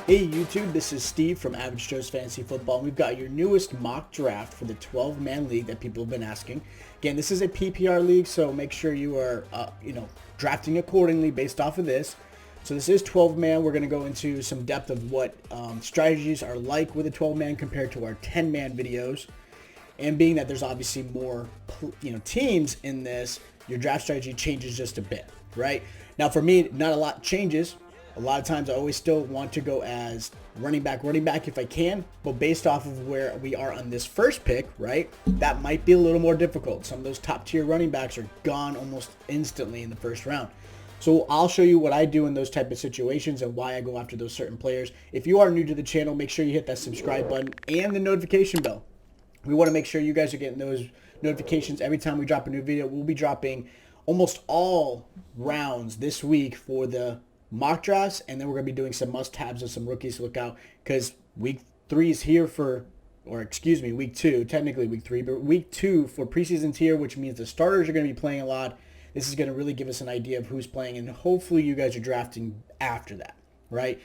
Hey YouTube, this is Steve from Average Joe's Fantasy Football. We've got your newest mock draft for the 12-man league that people have been asking. Again, this is a PPR league, so make sure you are, drafting accordingly based off of this. So this is 12-man. We're going to go into some depth of what strategies are like with a 12-man compared to our 10-man videos. And being that there's obviously more, teams in this, your draft strategy changes just a bit, right? Now for me, not a lot changes. A lot of times I always still want to go as running back if I can, but based off of where we are on this first pick, right, that might be a little more difficult. Some of those top tier running backs are gone almost instantly in the first round. So I'll show you what I do in those type of situations and why I go after those certain players. If you are new to the channel, make sure you hit that subscribe button and the notification bell. We want to make sure you guys are getting those notifications every time we drop a new video. We'll be dropping almost all rounds this week for the mock drafts, and then we're going to be doing some must-haves and some rookies to look out because week 3 is here week 2, technically week 3, but week 2 for preseason tier, which means the starters are going to be playing a lot. This is going to really give us an idea of who's playing, and hopefully you guys are drafting after that, right?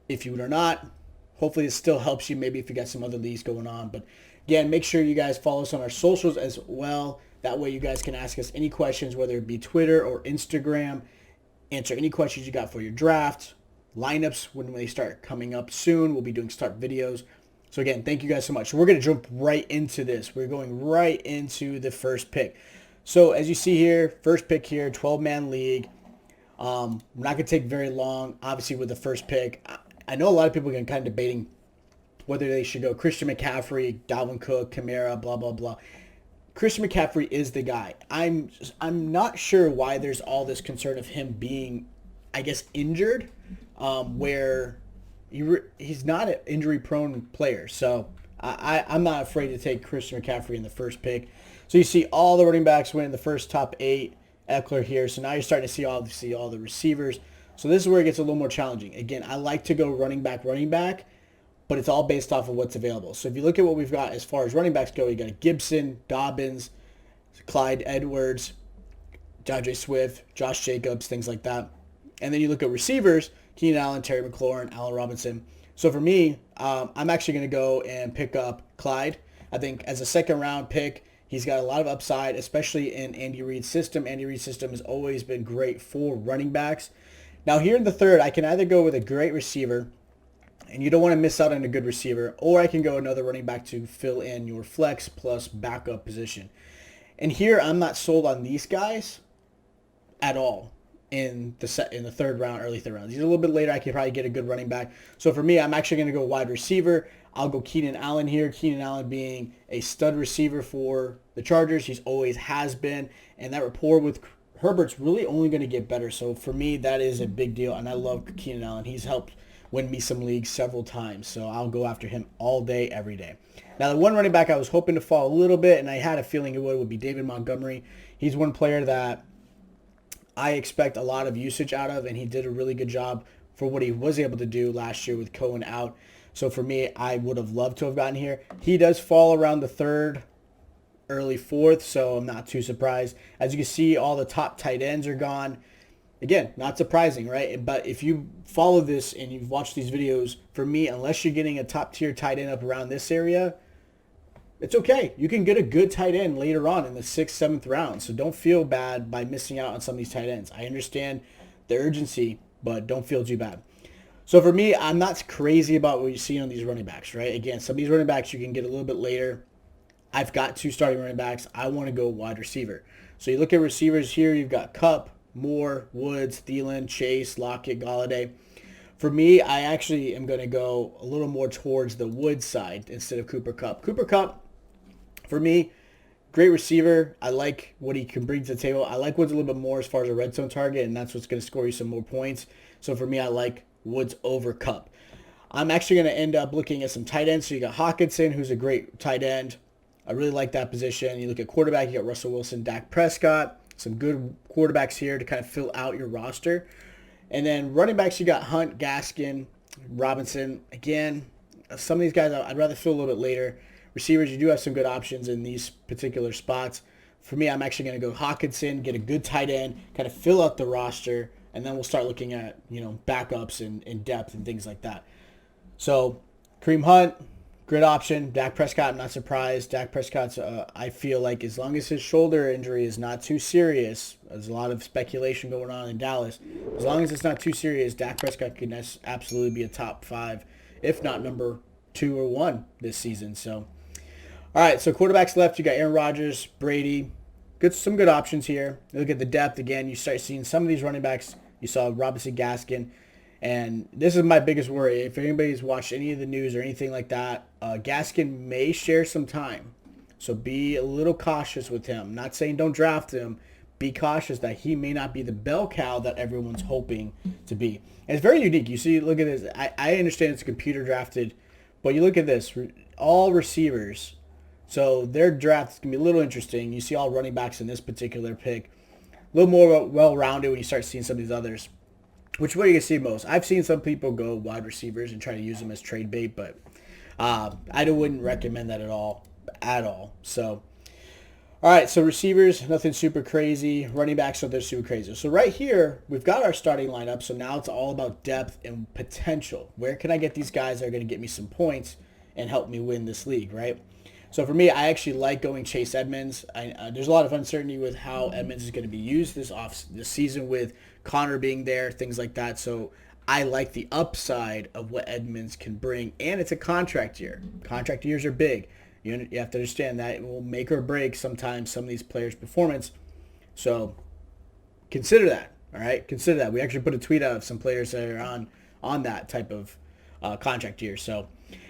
If you are not, hopefully it still helps you maybe if you got some other leagues going on. But again, make sure you guys follow us on our socials as well. That way you guys can ask us any questions, whether it be Twitter or Instagram. Answer any questions you got for your draft, lineups when they start coming up soon. We'll be doing start videos. So again, thank you guys so much. So we're going to jump right into this. We're going right into the first pick. So as you see here, first pick here, 12-man league. We're not going to take very long, obviously, with the first pick. I know a lot of people are kind of debating whether they should go Christian McCaffrey, Dalvin Cook, Kamara, blah, blah, blah. Christian McCaffrey is the guy. I'm not sure why there's all this concern of him being, I guess, injured, where he's not an injury-prone player. So I'm not afraid to take Christian McCaffrey in the first pick. So you see all the running backs win the first top 8. Eckler here. So now you're starting to see all the receivers. So this is where it gets a little more challenging. Again, I like to go running back, but it's all based off of what's available. So if you look at what we've got as far as running backs go, you got Gibson, Dobbins, Clyde Edwards, DeAndre Swift, Josh Jacobs, things like that. And then you look at receivers, Keenan Allen, Terry McLaurin, Allen Robinson. So for me, I'm actually going to go and pick up Clyde. I think as a second-round pick, he's got a lot of upside, especially in Andy Reid's system. Andy Reid's system has always been great for running backs. Now here in the third, I can either go with a great receiver, and you don't want to miss out on a good receiver, or I can go another running back to fill in your flex plus backup position. And here I'm not sold on these guys at all in the third round, early third round. These are a little bit later. I could probably get a good running back. So for me, I'm actually going to go wide receiver. I'll go Keenan Allen here. Keenan Allen being a stud receiver for the Chargers. He's always has been, and that rapport with Herbert's really only going to get better. So for me, that is a big deal, and I love Keenan Allen. He's helped win me some leagues several times, so I'll go after him all day, every day. Now, the one running back I was hoping to fall a little bit, and I had a feeling it would be David Montgomery. He's one player that I expect a lot of usage out of, and he did a really good job for what he was able to do last year with Cohen out. So for me, I would have loved to have gotten here. He does fall around the third, early fourth, so I'm not too surprised. As you can see, all the top tight ends are gone. Again, not surprising, right? But if you follow this and you've watched these videos, for me, unless you're getting a top-tier tight end up around this area, it's okay. You can get a good tight end later on in the 6th, 7th round. So don't feel bad by missing out on some of these tight ends. I understand the urgency, but don't feel too bad. So for me, I'm not crazy about what you see on these running backs, right? Again, some of these running backs you can get a little bit later. I've got 2 starting running backs. I want to go wide receiver. So you look at receivers here. You've got Kupp, Moore, Woods, Thielen, Chase, Lockett, Galladay. For me, I actually am going to go a little more towards the Woods side instead of Cooper Kupp. Cooper Kupp, for me, great receiver. I like what he can bring to the table. I like Woods a little bit more as far as a red zone target, and that's what's going to score you some more points. So for me, I like Woods over Kupp. I'm actually going to end up looking at some tight ends. So you got Hawkinson, who's a great tight end. I really like that position. You look at quarterback, you got Russell Wilson, Dak Prescott. Some good quarterbacks here to kind of fill out your roster. And then running backs, you got Hunt, Gaskin, Robinson. Again, some of these guys I'd rather fill a little bit later. Receivers, you do have some good options in these particular spots. For me, I'm actually going to go Hawkinson, get a good tight end, kind of fill out the roster, and then we'll start looking at, backups and depth and things like that. So Kareem Hunt, good option. Dak Prescott, I'm not surprised. Dak Prescott's, I feel like as long as his shoulder injury is not too serious, there's a lot of speculation going on in Dallas. As long as it's not too serious, Dak Prescott can absolutely be a top 5, if not number 2 or 1 this season. So, all right, so quarterbacks left, you got Aaron Rodgers, Brady. Some good options here. Look at the depth again. You start seeing some of these running backs. You saw Robinson, Gaskin. And this is my biggest worry. If anybody's watched any of the news or anything like that, Gaskin may share some time. So be a little cautious with him. Not saying don't draft him. Be cautious that he may not be the bell cow that everyone's hoping to be. And it's very unique. You see, look at this. I understand it's computer drafted, but you look at this. All receivers. So their draft is going to be a little interesting. You see all running backs in this particular pick. A little more well-rounded when you start seeing some of these others. Which way you see most? I've seen some people go wide receivers and try to use them as trade bait, but I wouldn't recommend that at all. So, all right, so receivers, nothing super crazy. Running backs, so they're super crazy. So right here, we've got our starting lineup. So now it's all about depth and potential. Where can I get these guys that are going to get me some points and help me win this league, right? So for me, I actually like going Chase Edmonds. There's a lot of uncertainty with how Edmonds is going to be used this season with Connor being there, things like that. So I like the upside of what Edmonds can bring, and it's a contract year. Contract years are big. You have to understand that it will make or break sometimes some of these players' performance. So consider that, all right? Consider that. We actually put a tweet out of some players that are on that type of contract year. So,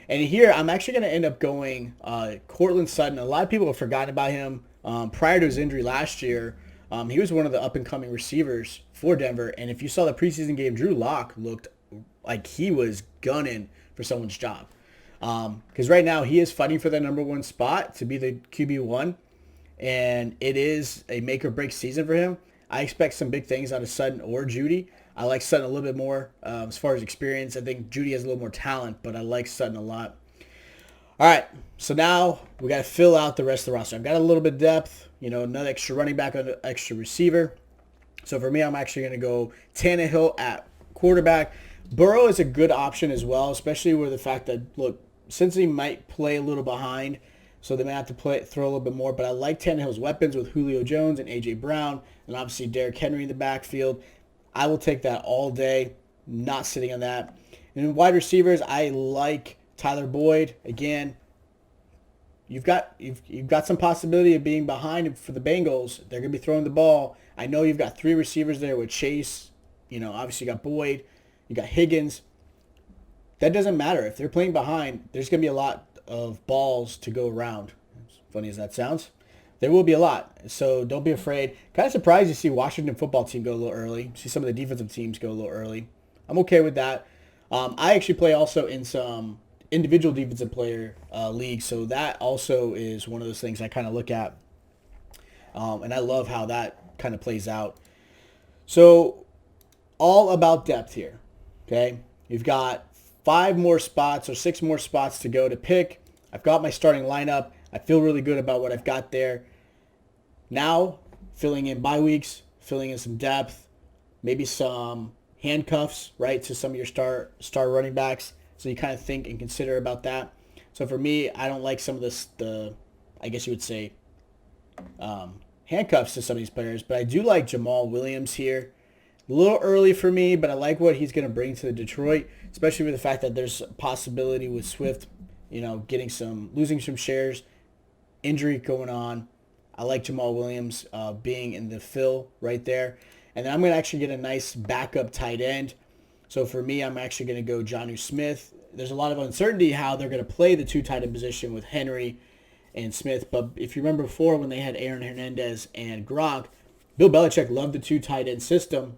and here I'm actually going to end up going Cortland Sutton. A lot of people have forgotten about him. Prior to his injury last year, he was one of the up-and-coming receivers for Denver. And if you saw the preseason game, Drew Lock looked like he was gunning for someone's job. Because right now he is fighting for that number 1 spot to be the QB1. And it is a make-or-break season for him. I expect some big things out of Sutton or Judy. I like Sutton a little bit more as far as experience. I think Judy has a little more talent, but I like Sutton a lot. All right, so now we got to fill out the rest of the roster. I've got a little bit of depth, another extra running back, an extra receiver. So for me, I'm actually going to go Tannehill at quarterback. Burrow is a good option as well, especially with the fact that, look, Cincy might play a little behind, so they may have to throw a little bit more. But I like Tannehill's weapons with Julio Jones and A.J. Brown, and obviously Derrick Henry in the backfield. I will take that all day, not sitting on that. And in wide receivers, I like Tyler Boyd. Again, you've got some possibility of being behind for the Bengals. They're going to be throwing the ball. I know you've got 3 receivers there with Chase. Obviously you got Boyd. You got Higgins. That doesn't matter. If they're playing behind, there's going to be a lot of balls to go around. As funny as that sounds. There will be a lot, so don't be afraid. Kind of surprised to see Washington football team go a little early. See some of the defensive teams go a little early. I'm okay with that. I actually play also in some individual defensive player leagues, so that also is one of those things I kind of look at, and I love how that kind of plays out. So all about depth here, okay? You've got 5 more spots or 6 more spots to go to pick. I've got my starting lineup. I feel really good about what I've got there. Now, filling in bye weeks, filling in some depth, maybe some handcuffs, right, to some of your star running backs. So you kind of think and consider about that. So for me, I don't like some of the I guess you would say, handcuffs to some of these players. But I do like Jamal Williams here. A little early for me, but I like what he's going to bring to the Detroit, especially with the fact that there's a possibility with Swift, losing some shares, injury going on. I like Jamal Williams being in the fill right there. And then I'm going to actually get a nice backup tight end. So for me, I'm actually going to go Jonnu Smith. There's a lot of uncertainty how they're going to play the 2 tight end position with Henry and Smith. But if you remember before when they had Aaron Hernandez and Gronk, Bill Belichick loved the 2 tight end system.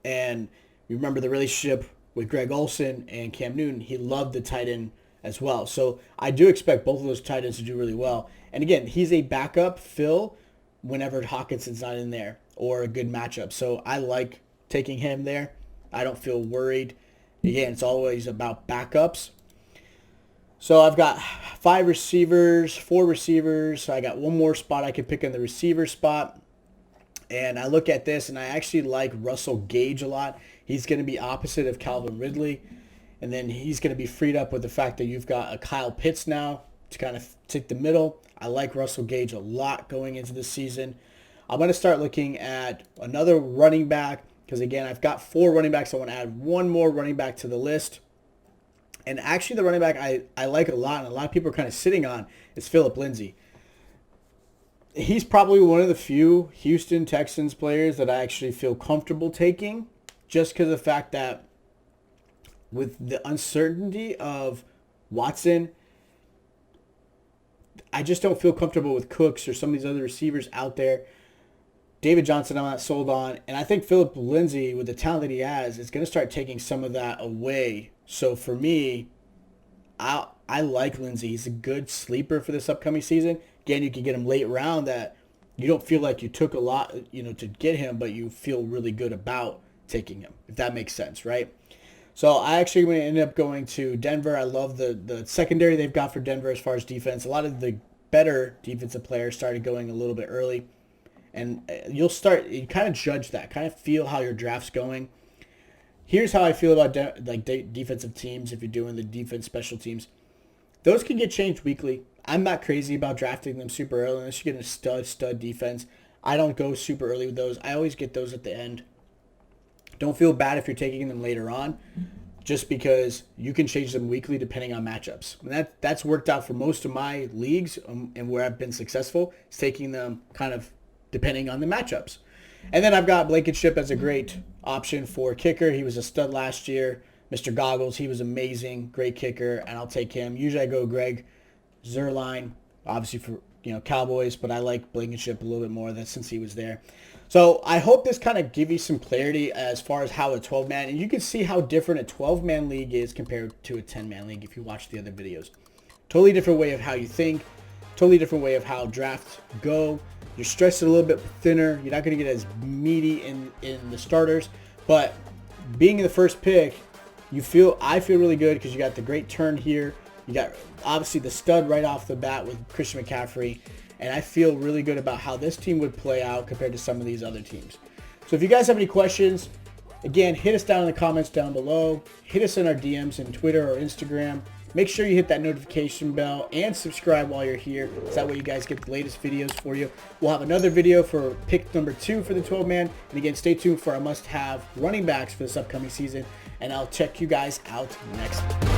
And you remember the relationship with Greg Olsen and Cam Newton. He loved the tight end as well. So I do expect both of those tight ends to do really well. And again, he's a backup fill whenever Hawkinson's not in there or a good matchup. So I like taking him there. I don't feel worried. Again, it's always about backups. So I've got 4 receivers. So I got 1 more spot I could pick in the receiver spot. And I look at this, and I actually like Russell Gage a lot. He's going to be opposite of Calvin Ridley. And then he's going to be freed up with the fact that you've got a Kyle Pitts now to kind of take the middle. I like Russell Gage a lot going into this season. I'm going to start looking at another running back because, again, I've got 4 running backs. I want to add one more running back to the list. And actually the running back I like a lot and a lot of people are kind of sitting on is Phillip Lindsey. He's probably one of the few Houston Texans players that I actually feel comfortable taking just because of the fact that with the uncertainty of Watson, I just don't feel comfortable with Cooks or some of these other receivers out there. David Johnson, I'm not sold on. And I think Phillip Lindsey, with the talent that he has, is going to start taking some of that away. So for me, I like Lindsey. He's a good sleeper for this upcoming season. Again, you can get him late round that you don't feel like you took a lot, to get him, but you feel really good about taking him, if that makes sense, right? So I actually going to end up going to Denver. I love the secondary they've got for Denver as far as defense. A lot of the better defensive players started going a little bit early. And you kind of judge that, kind of feel how your draft's going. Here's how I feel about defensive teams if you're doing the defense special teams. Those can get changed weekly. I'm not crazy about drafting them super early unless you're getting a stud defense. I don't go super early with those. I always get those at the end. Don't feel bad if you're taking them later on, just because you can change them weekly depending on matchups. And that's worked out for most of my leagues and where I've been successful is taking them kind of depending on the matchups. And then I've got Blankenship as a great option for kicker. He was a stud last year. Mr. Goggles, he was amazing, great kicker, and I'll take him. Usually I go Greg Zuerlein, obviously for Cowboys, but I like Blankenship a little bit more since he was there. So I hope this kind of gives you some clarity as far as how a 12-man, and you can see how different a 12-man league is compared to a 10-man league if you watch the other videos. Totally different way of how you think, totally different way of how drafts go. You're stretched a little bit thinner. You're not going to get as meaty in the starters, but being in the first pick, I feel really good because you got the great turn here. You got obviously the stud right off the bat with Christian McCaffrey. And I feel really good about how this team would play out compared to some of these other teams. So if you guys have any questions, again, hit us down in the comments down below. Hit us in our DMs in Twitter or Instagram. Make sure you hit that notification bell and subscribe while you're here. So that way you guys get the latest videos for you. We'll have another video for pick number 2 for the 12-man. And again, stay tuned for our must-have running backs for this upcoming season. And I'll check you guys out next time.